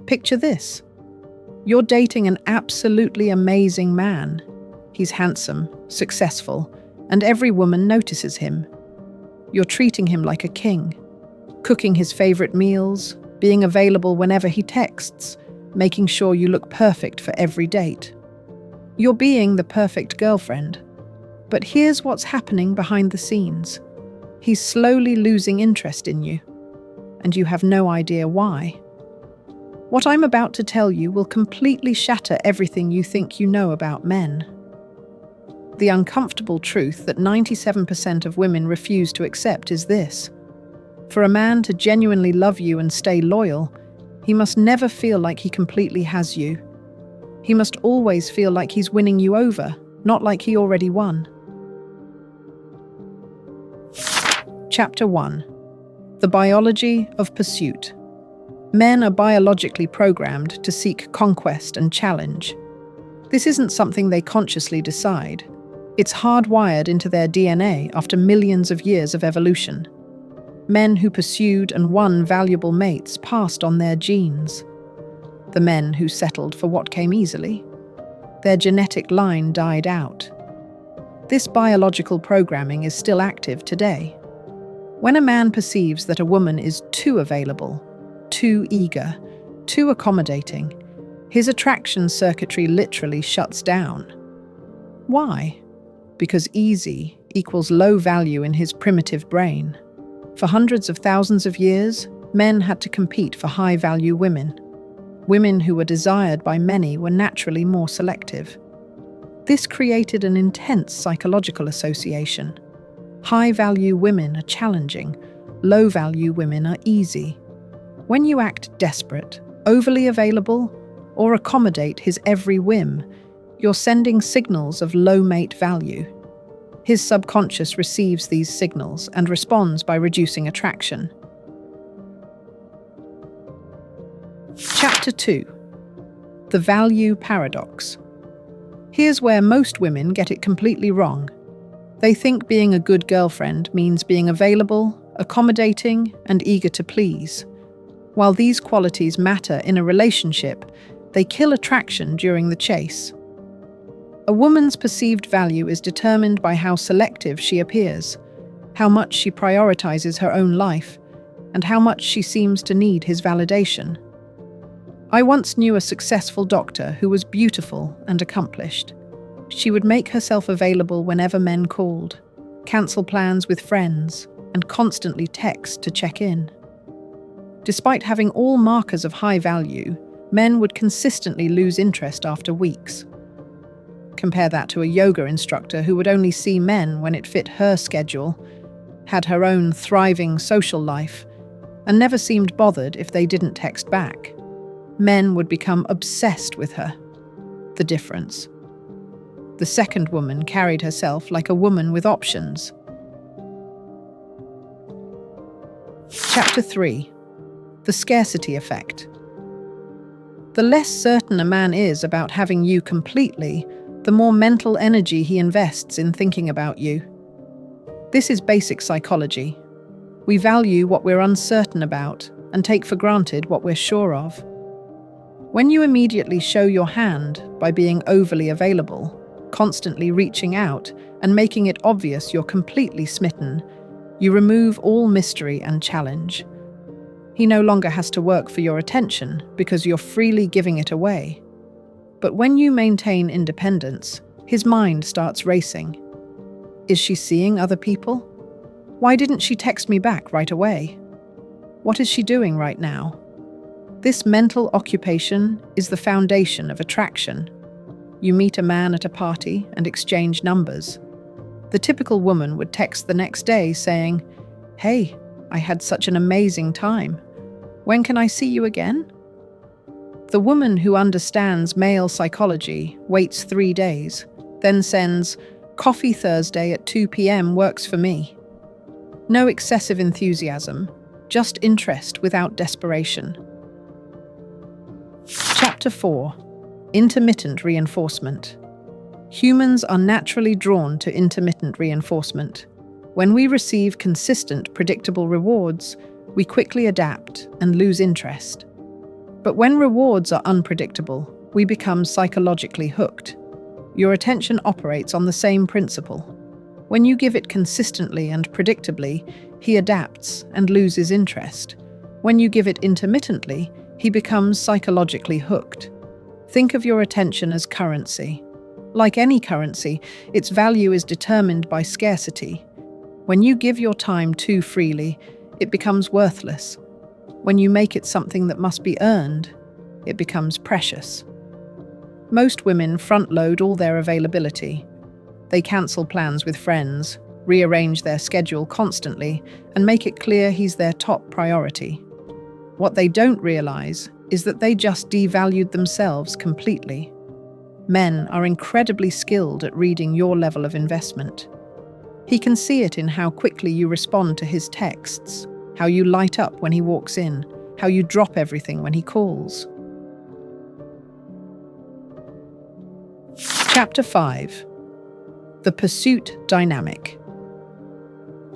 Picture this. You're dating an absolutely amazing man. He's handsome, successful, and every woman notices him. You're treating him like a king, cooking his favorite meals, being available whenever he texts, making sure you look perfect for every date. You're being the perfect girlfriend. But here's what's happening behind the scenes. He's slowly losing interest in you, and you have no idea why. What I'm about to tell you will completely shatter everything you think you know about men. The uncomfortable truth that 97% of women refuse to accept is this. For a man to genuinely love you and stay loyal, he must never feel like he completely has you. He must always feel like he's winning you over, not like he already won. Chapter 1. The Biology of Pursuit. Men are biologically programmed to seek conquest and challenge. This isn't something they consciously decide. It's hardwired into their DNA after millions of years of evolution. Men who pursued and won valuable mates passed on their genes. The men who settled for what came easily, their genetic line died out. This biological programming is still active today. When a man perceives that a woman is too available, too eager, too accommodating, his attraction circuitry literally shuts down. Why? Because easy equals low value in his primitive brain. For hundreds of thousands of years, men had to compete for high-value women. Women who were desired by many were naturally more selective. This created an intense psychological association. High-value women are challenging, low-value women are easy. When you act desperate, overly available, or accommodate his every whim, you're sending signals of low mate value. His subconscious receives these signals and responds by reducing attraction. Chapter 2. The Value Paradox. Here's where most women get it completely wrong. They think being a good girlfriend means being available, accommodating, and eager to please. While these qualities matter in a relationship, they kill attraction during the chase. A woman's perceived value is determined by how selective she appears, how much she prioritizes her own life, and how much she seems to need his validation. I once knew a successful doctor who was beautiful and accomplished. She would make herself available whenever men called, cancel plans with friends, and constantly text to check in. Despite having all markers of high value, men would consistently lose interest after weeks. Compare that to a yoga instructor who would only see men when it fit her schedule, had her own thriving social life, and never seemed bothered if they didn't text back. Men would become obsessed with her. The difference. The second woman carried herself like a woman with options. Chapter 3. The Scarcity Effect. The less certain a man is about having you completely, the more mental energy he invests in thinking about you. This is basic psychology. We value what we're uncertain about and take for granted what we're sure of. When you immediately show your hand by being overly available, constantly reaching out, and making it obvious you're completely smitten, you remove all mystery and challenge. He no longer has to work for your attention because you're freely giving it away. But when you maintain independence, his mind starts racing. Is she seeing other people? Why didn't she text me back right away? What is she doing right now? This mental occupation is the foundation of attraction. You meet a man at a party and exchange numbers. The typical woman would text the next day saying, "Hey, I had such an amazing time. When can I see you again?" The woman who understands male psychology waits 3 days, then sends, "Coffee Thursday at 2 p.m. works for me." No excessive enthusiasm, just interest without desperation. Chapter 4. Intermittent Reinforcement. Humans are naturally drawn to intermittent reinforcement. When we receive consistent, predictable rewards, we quickly adapt and lose interest. But when rewards are unpredictable, we become psychologically hooked. Your attention operates on the same principle. When you give it consistently and predictably, he adapts and loses interest. When you give it intermittently, he becomes psychologically hooked. Think of your attention as currency. Like any currency, its value is determined by scarcity. When you give your time too freely, it becomes worthless. When you make it something that must be earned, it becomes precious. Most women front-load all their availability. They cancel plans with friends, rearrange their schedule constantly, and make it clear he's their top priority. What they don't realize is that they just devalued themselves completely. Men are incredibly skilled at reading your level of investment. He can see it in how quickly you respond to his texts, how you light up when he walks in, how you drop everything when he calls. Chapter 5. The Pursuit Dynamic.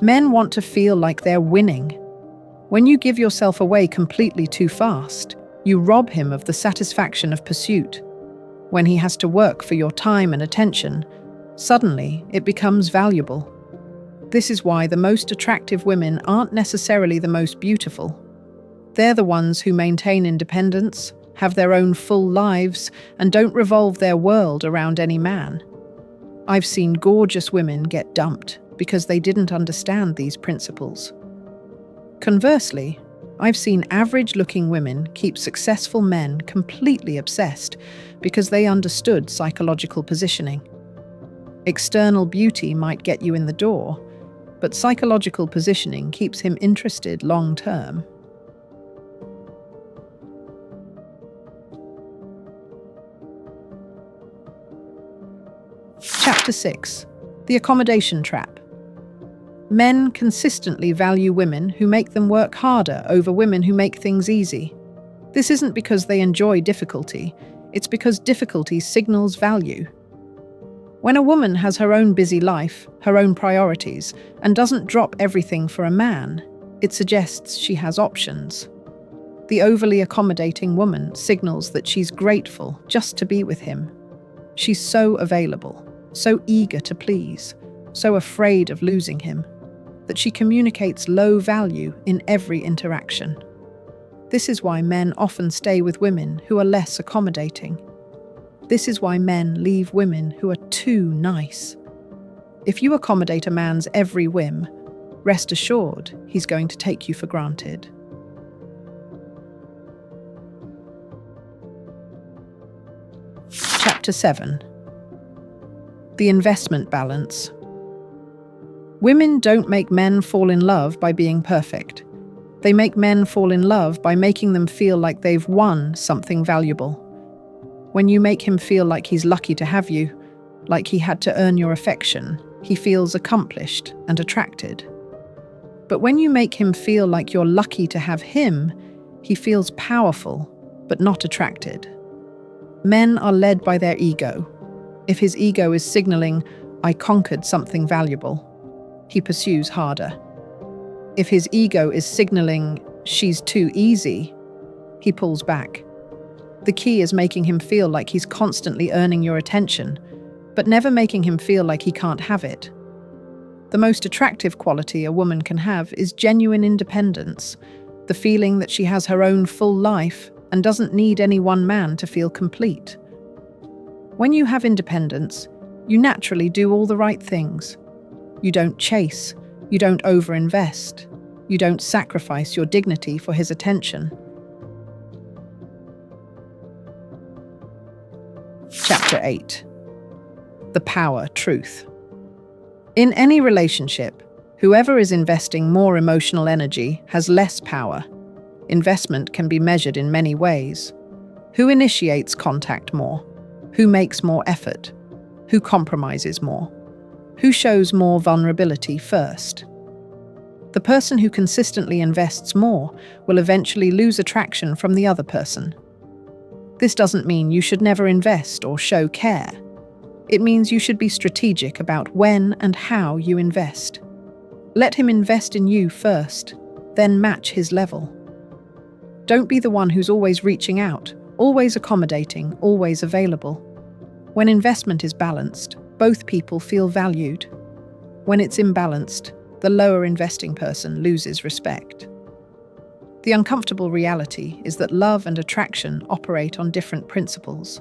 Men want to feel like they're winning. When you give yourself away completely too fast, you rob him of the satisfaction of pursuit. When he has to work for your time and attention, suddenly it becomes valuable. This is why the most attractive women aren't necessarily the most beautiful. They're the ones who maintain independence, have their own full lives, and don't revolve their world around any man. I've seen gorgeous women get dumped because they didn't understand these principles. Conversely, I've seen average-looking women keep successful men completely obsessed because they understood psychological positioning. External beauty might get you in the door, but psychological positioning keeps him interested long-term. Chapter 6. The Accommodation Trap. Men consistently value women who make them work harder over women who make things easy. This isn't because they enjoy difficulty, it's because difficulty signals value. When a woman has her own busy life, her own priorities, and doesn't drop everything for a man, it suggests she has options. The overly accommodating woman signals that she's grateful just to be with him. She's so available, so eager to please, so afraid of losing him, that she communicates low value in every interaction. This is why men often stay with women who are less accommodating. This is why men leave women who are too nice. If you accommodate a man's every whim, rest assured he's going to take you for granted. Chapter 7. The Investment Balance. Women don't make men fall in love by being perfect. They make men fall in love by making them feel like they've won something valuable. When you make him feel like he's lucky to have you, like he had to earn your affection, he feels accomplished and attracted. But when you make him feel like you're lucky to have him, he feels powerful, but not attracted. Men are led by their ego. If his ego is signaling, "I conquered something valuable," he pursues harder. If his ego is signaling, "She's too easy," he pulls back. The key is making him feel like he's constantly earning your attention, but never making him feel like he can't have it. The most attractive quality a woman can have is genuine independence, the feeling that she has her own full life and doesn't need any one man to feel complete. When you have independence, you naturally do all the right things. You don't chase, you don't overinvest, you don't sacrifice your dignity for his attention. Chapter 8. The Power Truth. In any relationship, whoever is investing more emotional energy has less power. Investment can be measured in many ways. Who initiates contact more? Who makes more effort? Who compromises more? Who shows more vulnerability first? The person who consistently invests more will eventually lose attraction from the other person. This doesn't mean you should never invest or show care. It means you should be strategic about when and how you invest. Let him invest in you first, then match his level. Don't be the one who's always reaching out, always accommodating, always available. When investment is balanced, both people feel valued. When it's imbalanced, the lower investing person loses respect. The uncomfortable reality is that love and attraction operate on different principles.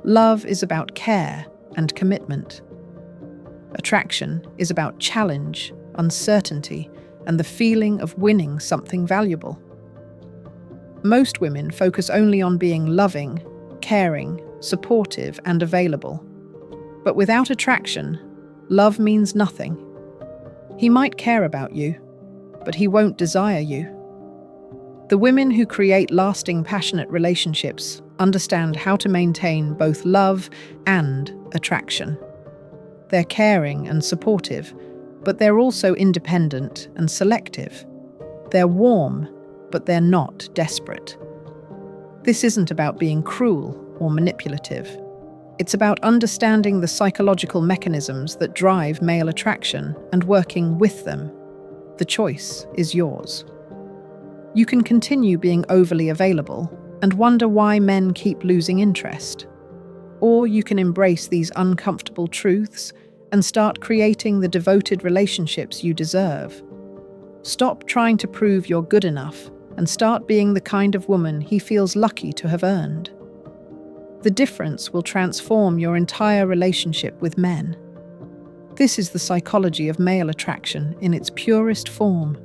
Love is about care and commitment. Attraction is about challenge, uncertainty, and the feeling of winning something valuable. Most women focus only on being loving, caring, supportive, and available. But without attraction, love means nothing. He might care about you, but he won't desire you. The women who create lasting, passionate relationships understand how to maintain both love and attraction. They're caring and supportive, but they're also independent and selective. They're warm, but they're not desperate. This isn't about being cruel or manipulative. It's about understanding the psychological mechanisms that drive male attraction and working with them. The choice is yours. You can continue being overly available and wonder why men keep losing interest. Or you can embrace these uncomfortable truths and start creating the devoted relationships you deserve. Stop trying to prove you're good enough and start being the kind of woman he feels lucky to have earned. The difference will transform your entire relationship with men. This is the psychology of male attraction in its purest form.